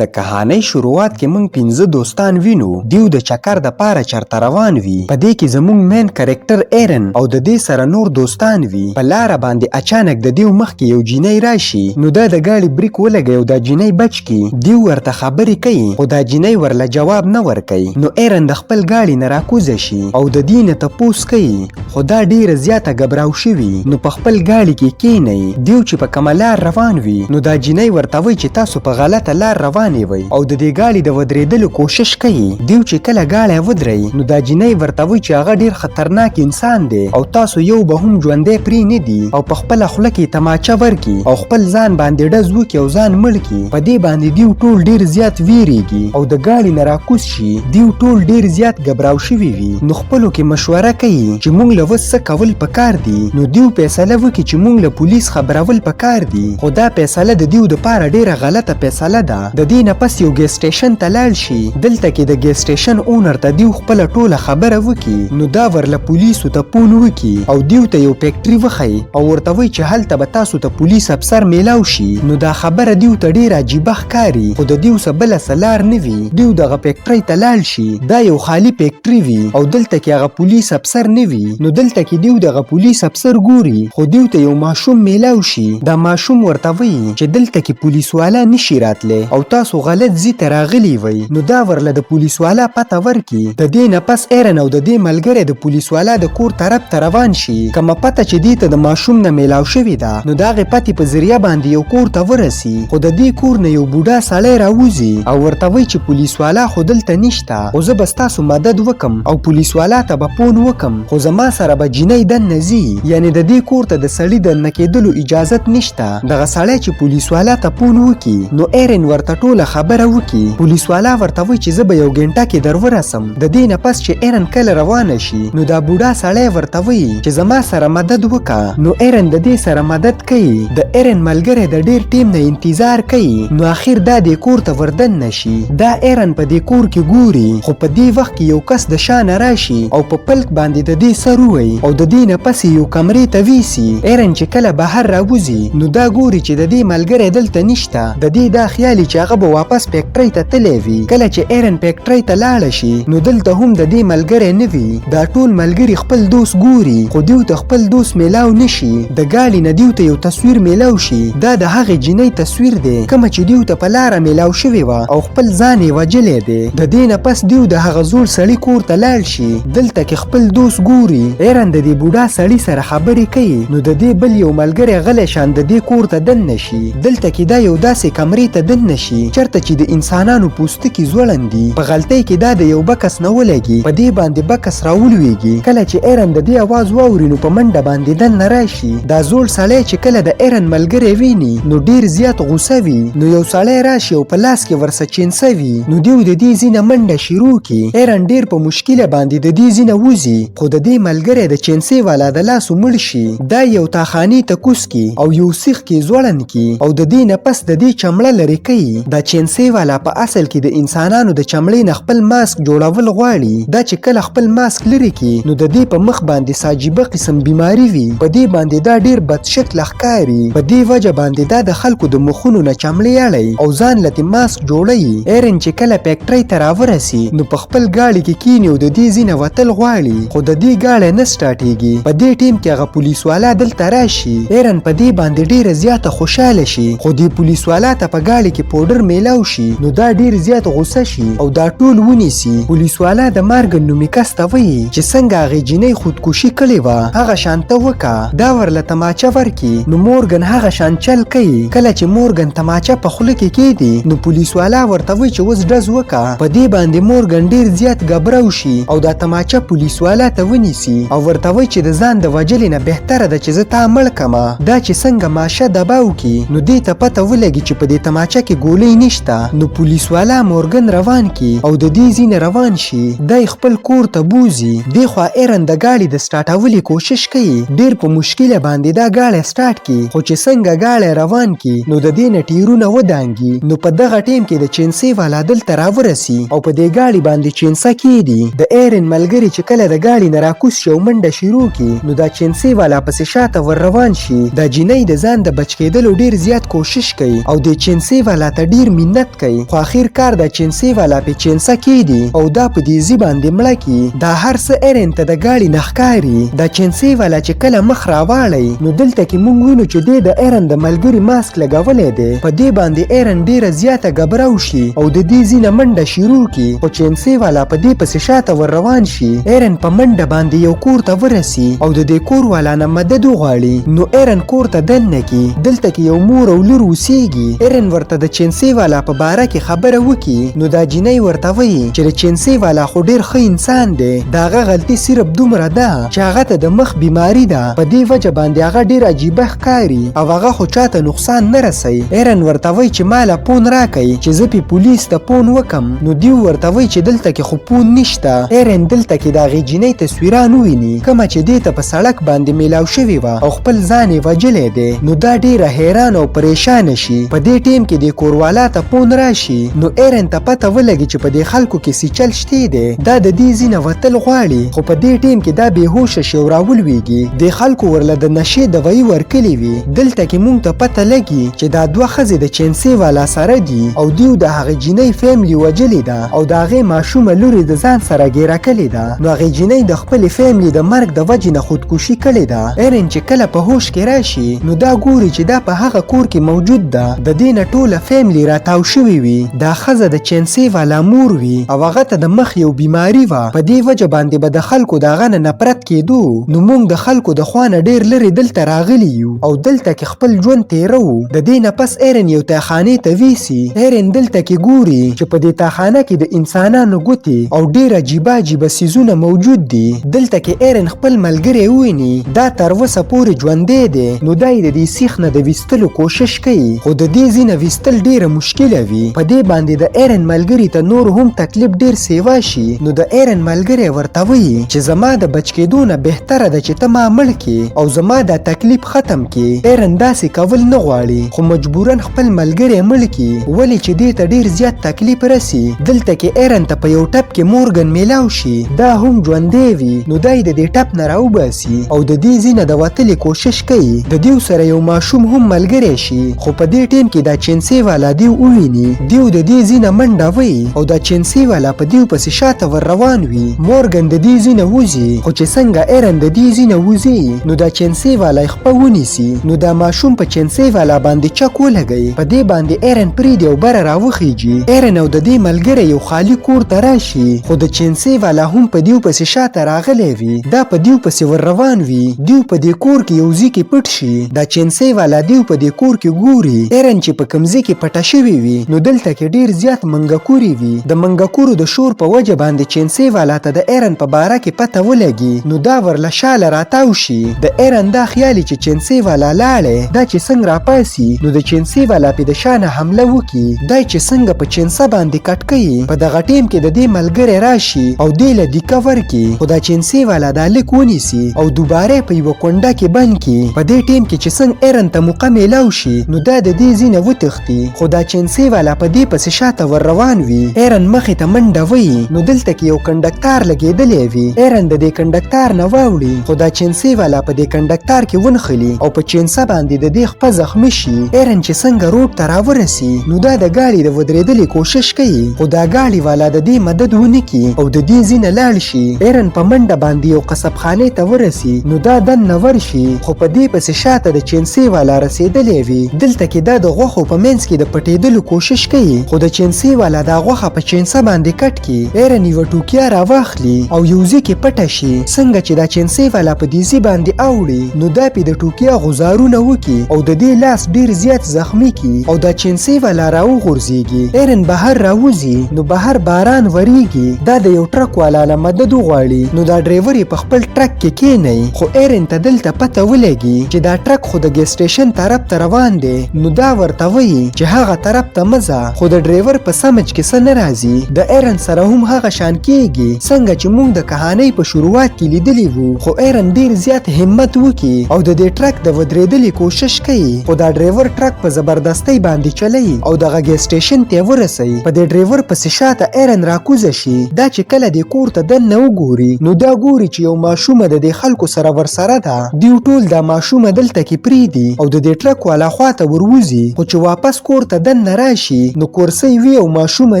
د کهانۍ شروعات کې موږ 15 دوستان وینو. دیو د چکر د پاره چرته روان وي. په دې کې زموږ مین کریکټر ایرن او د دې سره نور دوستان وي. په لاره باندې اچانک د دیو مخ کې یو جینۍ راشي، نو دا د گاډي بریک ولګي او دا جینۍ بچ کی. دیو ورته خبرې کوي خو دا جینۍ ورله جواب نه ورکوي. نو ایرن د خپل گاډي نه راکوزه شي او د دې نه تپوس کوي، خو دا ډیره زیاته غبراو شوي. نو په خپل گاډي کې کینی. دیو چې په کومه لار روان وي، نو دا جینۍ ورته وایي چې تاسو په غلطه لار روان وي او د دې گاډي د ودرېدلو کوشش کوي. دیو چې کله گاډي ودرې، نو دا جینۍ ورته وایي چې هغه ډیر خطرناک انسان دی او تاسو یو به هم ژوندی پرې نه دی، او په خپل خوله کې تماچه ورکي او خپل ځان باندې ډز وکي او ځان مړ کی. په دې باندې دیو ټول ډیر زیات ویریږي او د گاډي نه راکوز شي. دیو ټول ډیر زیات غبراو شوي وي. نو خپلو کې مشوره کوي چې موږ له وس څه کول پکار دي. نو دیو فیصله وکړي چې موږ له پولیس خبرول پکار دي، خو دا فیصله د دیو د پاره ډیره غلطه فیصله ده. د دې نه پس یو ګیس سټیشن ته لاړ شي. دلته کې د ګیس سټیشن اونر ته دیو خپل ټوله خبره وکړي. نو دا ورله پولیسو ته فون وکړي او دیو ته یو فیکټري وښیي او ورته وایي چې هلته به تاسو ته پولیس افسر میلاو شي. نو دا خبره دیو ته ډیره عجیبه ښکاري، خو د دیو څه بله څه لار نه وي. دیو دغه فیکټرۍ ته لاړ شي. دا یو خالي فیکټري وي او دلته کې هغه پولیس افسر نه وي. نو دلته کې دیو دغه پولیس افسر ګوري، خو دیو ته یو ماشوم میلاو شي. دا ماشوم ورته وایي چې دلته کې پولیس والا نشي راتلی او تاسو غلط ځای ته راغلي وئ. نو دا ورله د پولیس والا پته ورکي. د دې نه پس ایرن او د دې ملګری د پولیس والا د کور طرف ته روان شي. کومه پته چې دې ته د ماشوم نه میلاو شوې ده، نو د هغې پتې په ذریعه باندې یو کور ته ورسي. خو د دې کور نه یو بوډا سړی راوځي او ورته وایي چې پولیس والا خو دلته نشته، خو زه به ستاسو مدد وکم او پولیس والا ته به فون وکم، خو زما سره به جینۍ دننه ځي. یعنې د دې کور ته د سړي دننه کېدلو اجازت نشته. دغه سړی چې پولیس والا ته فون وکړي، نو ایرن ورته ټوله خبره وکړي. پولیس والا ورته وایي چې زه به یو ګنټه کې در ورسم. د دې نه پس چې ایرن کله روانه شي، نو دا بوډا سړی ورته وایي چې زما سره مدد وکړه. نو ایرن د دې سره مدد کوي. د ایرن ملګری د ډیر ټیم نه انتظار کوي. نو اخر دا د کور ته وردن نشي. دا ایرن په دې کور کې ګوري، خو په دې وخت کې یو کس د شانه راشي او په پلک باندې د دې سر ووهي او د دې نه پس یو کمرې ته ویسي. ایرن چې کله بهر راوځي، نو دا ګوري چې د دې ملګری دلته نشته. د دې دا خیالي چې هغه به واپس فیکټرۍ ته تللی وي. کله چې ایرن فیکټرۍ ته لاړه شي، نو دلته هم د دې ملګری نه وي. دا ټول ملګري خپل دوست ګوري، خو دیو ته خپل دوست میلاو نشي. د گاډي نه دیو ته یو تصویر میلاو شي. دا د هغې جینۍ تصویر دی کومه چې دیو ته په لاره میلاو شوې وه او خپل ځان یې وجلی دی. د دې نه پس دیو د هغه زوړ سړي کور ته لاړ شي. دلته کې خپل دوست ګوري. ایرن د دې بوډا سړي سره خبرې کوي. نو د دې بل یو ملګری غلی شان د دې کور ته دننه شي. دلته کې دا یو داسې کمرې ته دننه شي چېرته چې د انسانانو پوستکي ځوړند دي. په غلطۍ کې دا د یو بکس نه ولګي، په دې باندې بکس راولویږي. کله چې ایرن د دې اواز واوري، نو په منډه باندې دننه راشي. دا زوړ سړی چې کله د ایرن ملګری ویني، نو ډیر زیات غوسه وي. نو یو سړی راشي او په لاس کې ورسه چینسه وي. نو دیو د دې ځینه منډه شروع کړي. ایرن ډیر په مشکله باندې د دې ځینه وځي، خو د دې ملګری د چینسې والا د لاسو مړ شي. دا یو تاخاني ته کوز کی او یو سیخ کې ځوړند کی او د دې نه پس د دې چمړه لرې کوي. دا چینسې والا په اصل کې د انسانانو د چمړې نه خپل ماسک جوړول غواړي. دا چې کله خپل ماسک لرې کی، نو د دې په مخ باندې ساجیبه قسم بیماری وي. په دې باندې دا ډیر بد شکله ښکاري. په دې وجه باندې دا د خلکو د مخونو نه چمړې اړوي او ځان لته ماسک جوړوي. ایرن چې کله فیکټرۍ ته راورسي، نو په خپل گاډي کې کیني او د دې ځینه وتل غواړي، خو د دې گاډی نه سټارټېږي. په دې ټیم کې هغه پولیس والا دلته راشي. ایرن په دې باندې ډیره زیاته خوشحاله شي، خو دې پولیس والا ته په گاډي کې پوډر میلاو شي. نو دا ډیر زیات غوسه شي او دا ټول ونیسي. پولیس والا د مارګن نومي کس ته وایي چې څنګه هغې جینۍ خودکشي کړې وه، هغه شانته وکړه. دا ورله تماچه ورکي. نو مورګن هغه شان چل کوي. کله چې مورګن تماچه په خوله کې کېږدي، نو پولیس والا ورته وایي چې اوس ډز وکړه. په دې باندې مورګن ډیر زیات غبراو شي او دا تماچه پولیس والا ته ونیسي او ورته وایي چې د ځان د وجلې نه بهتره ده چې زه تا مړ کمه. دا چې څنګه ماشه دباو کی، نو دې ته پته ولګي چې په دې تماچه کې ګولۍ نشته. نو پولیس والا مورګن روان کی او د دې ځینې روان شي. دی خپل کور ته بوزي. دې خوا ایرن د گاډي د سټارټولو کوشش کوي. ډیر په مشکله باندې دا گاډی سټارټ کی، خو چې څنګه گاډی روان کی، نو د دې نه ټیرونه ودانګي. نو په دغه ټیم کې د چینسې والا دلته راورسي او په دې گاډي باندې چینسه کېږدي. د ایرن ملګري چې کله د گاډي نه راکوز شي او منډه شروع کی، نو دا چینسې والا پسې شاته ور روان شي. دا جینۍ د ځان د بچ کېدلو ډیر زیات کوشش کوي او د چینسې والا ته ډیر ډیر منت کوي خو اخر کار د چینسي والا په چینسه کیدی او دا په دیزی باندې مړه کی دا هر څه ایرن ته د گاڑی نخکاری د چینسي والا چې کله مخ راواړی نو دلته کې مونږ وینو چې د ایرن د ملګری ماسک لګولې دی په دې باندې ایرن ډیره زیاته غبراو شي او د دې زینه منډه شروع کی خو چینسي والا په دې پسې شاته ور روان شي ایرن په منډه باندې یو کور ته ورسی او د دې کور والا نه مدد وغواړي نو ایرن کور ته دننه کی دلته کې یو مور او لور اوسېږي ایرن ورته د چینسي والا په باره کې خبره وکي نو دا جینۍ ورته وایي چې د چینسي والا خو ډیر ښه انسان دی د هغه غلطي صرف دومره ده چې هغه ته د مخ بیماری ده په دې وجه باندې هغه ډیر عجیبه ښکاري او هغه خو چاته نقصان نه رسوي ایرن ورته وایي چې ماله پون راکئ چې زه پې پولیس ته پون وکم نو دیو ورته وایي چې دلته کې خو پون نشته ایرن دلته کې د هغې جینۍ تصویران وویني کومه چې دې ته په سړک باندې میلاو شوې وه او خپل ځان یې وجلی دی نو دا ډیره حیران او پریشانه شي په دې ټیم کې د کوروالا ته پون راشي نو ایرن ته پته ولګي چې په دې خلکو کې څه چل شتی دی دا د دې ځینه وتل غواړي خو په دې ټیم کې دا بېهوشه شي او راولویږي د خلکو ورله د نشې دوایي ورکلي وي دلته کې مونږ ته پته لګي چې دا دوه ښځې د چینسي والا سره دي او دیو د هغې جینۍ فیملي وجلې ده او د هغې ماشومه لور د ځان سره ګیره کړې ده نو هغې جینۍ د خپلې فیملي د مرګ د وجې نه خودکشي کړې ده ایرن چې کله په هوش کې راشي نو دا ګوري چې دا په هغه کور کې موجود ده د دې نه ټوله فیملي راتاو شوي وي دا ښځه د چینسي والا مور وي او هغه ته د مخ یو بیماری وه په دې وجه باندې به د خلکو د هغه نه نفرت کېدو نو موږ د خلکو د خوا نه ډېر لرې دلته راغلي یو او دلته کې خپل ژوند تېروو د دې نه پس ایرن یو تاخانې ته ویسي ایرن دلته کې ګوري چې په دې تاخانه کې د انسانانو ګوتې او ډېر عجیبه عجیبه څیزونه موجود دي دلته کې ایرن خپل ملګری وویني دا تر اوسه پورې ژوندی دی نو دا یې د دې سیخ نه د ویستلو کوشش کوي خو د دې ځینه ویستل ډېره مشکله وي په دې باندې د ایرن ملګري ته نور هم تکلیف ډېر سیوا شي نو د ایرن ملګری ورته وایي چې زما د بچ کېدو نه بهتره ده چې ته ما مړ کړې او زما دا تکلیف ختم کړې ایرن داسې کول نه غواړي خو مجبورا خپل ملګری مړ کړي ولې چې دې ته ډېر زیات تکلیف رسي دلته کې ایرن ته په یو ټپ کې مورګن میلاو شي دا هم ژوندی وي نو دی د دې ټپ نه راوباسي او د دې ځینه د وتلې کوشش کوي د دیو سره یو ماشوم هم ملګری شي خو په دې ټیم کې دا چینسي والا دیو وویني دیو د دې ځینه منډه وهي او دا چینسي والا په دیو پسې شاته ور روان وي مورګن د دې ځینه وځي خو چې څنګه ایرن د دې ځینه وځي نو دا چینسي والا یې خپه ونیسي نو دا ماشوم په چینسي والا باندې چک ولګوي په دې باندې ایرن پرېږدي او بره راوخیږي ایرن او د دې ملګری یو خالي کور ته راشي خو د چینسي والا هم په دیو پسې شاته راغلی وي دا په دیو پسې ور روان وي دیو په دې کور کې یو ځای کې پټ شي دا چینسي والا دیو په دې کور کې ګوري ایرن چې په کوم ځای کې پټه شوې وي نو دلته کې ډیر زیات منګکوري وي د منګکورو د شور په وجه باندې چینسي والا ته د ایرن په باره کې پته ولګي نو دا ورله شاله راتاو شي د ایرن دا خیالي چې چینسي والا لاړی دا چې څنګه راپاسي نو د چینسي والا پې د شانه حمله وکړي دی چې څنګه په چینسه باندې کټ کوي په دغه ټیم کې د دې ملګری راشي او دې له دیکه ورکړي خو دا چینسي والا دا لیک ونیسي او دوباره په یوه کونډه کې بند کړي په دې ټیم کې چې څنګه ایرن ته موقع میلاو شي نو دا د دې ځینه وتښتي خو دا چینسي والا په دې پسې شاته ور روان وي ایرن مخې ته منډه وهي نو دلته کې یو کنډکټار لګېدلی وي ایرن د دې کنډکټار نه واوړي خو دا چینسي والا په دې کنډکټار کې ونښلي او په چینسه باندې د دې خپه زخمي شي ایرن چې څنګه روډ ته راورسي نو دا د ګاډي د ودرېدلې کوشش کوي خو دا ګاډي والا د دې مدد ونه کړي او د دې ځینه لاړ شي ایرن په منډه باندې یو قصبخانې ته ورسي نو دا دننه ورشي خو په دې پسې شاته د چینسي والا رسېدلی وي دلته کې دا د غوښو په منځ کې د پټېدلو کوشش کوي خو د چینسي والا دا غوښه په چینسه باندې کټ کړي ایرن یوه ټوکیه راواخلي او یو ځای کې پټه شي څنګه چې دا چینسي والا په دې ځای باندې اوړي نو دا پې د ټوکیه غوزارونه وکړي او د دې لاس ډېر زیات زخمي کړي او دا چینسي والا راوغورځېږي ایرن بهر راوځي نو بهر باران وریږي دا د یو ټرک والا نه مدد وغواړي نو دا ډرایور یې په خپل ټرک کې کېنی خو ایرن ته دلته پته ولګي چې دا ټرک خو د ګیس سټیشن طرف ته روان دی نو دا ورته وایي چې هغه طرف ته مه ځه خو د ډرایور په سمج کې څه نه راځي د ایرن سره هم هغه شان کېږي څنګه چې موږ د کهانۍ په شروعات کې لیدلی وو خو ایرن ډېر زیات همت وکړي او د دې ټرک د ودرېدلې کوشش کوي خو دا ډرایور ټرک په زبردستۍ باندې چلوي او دغه ګیس سټیشن ته ورسوي په دې ډرایور پسې شاته ایرن راکوزه شي دا چې کله دې کور ته دننه وګوري نو دا ګوري چې یو ماشومه د دې خلکو سره ورسره ده دیو ټول دا ماشومه دلته کې پرېږدي او د دې ټرک والا خواته وروځي خو چې واپس کور ته دننه دن راشي نو کورسۍ وي او ماشومه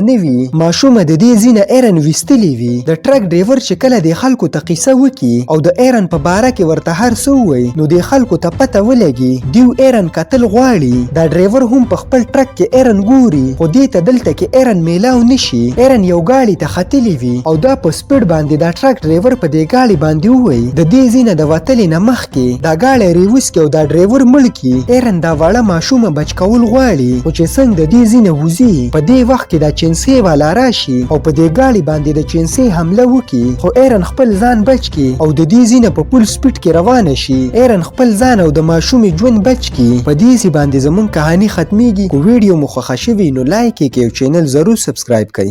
نه وي. ماشومه د دې ځینه ایرن ویستلی وي. د ټرک ډرایور چې کله د خلکو ته قصه وکي او د ایرن په باره کې ورته هر څه ووایي نو د خلکو ته پته ولګي دیو ایرن کتل غواړي. دا ډرایور هم په خپل ټرک کې ایرن ګوري خو دې ته دلته کې ایرن میلاو نشي. ایرن یو ګاډي ته ختلی وي او دا په سپیډ باندې دا ټرک ډرایور په دې ګاډي باندې ووایي د دې ځینه د وتلې نه مخکې دا ګاډی ریوسکي او دا ډرایور مړ کي. ایرن دا وړه ماشومه بچ کول غواړي خو چې څنګه د دې ځینه وځي په دې وخت کې دا چینسي والا راشي او په دې ګاډي باندې د چینسي حمله وکي خو ایرن خپل ځان بچ کی او د دې ځینه په فول سپیډ کې روانه شي. ایرن خپل ځان او د ماشومې ژوند بچ کی. په دې ځای باندې زموږ کہانی ختمیږي. کو ویډیو مو خوښه شوې نو لایک یې کړئ او چینل ضرور سبسکرایب کړئ.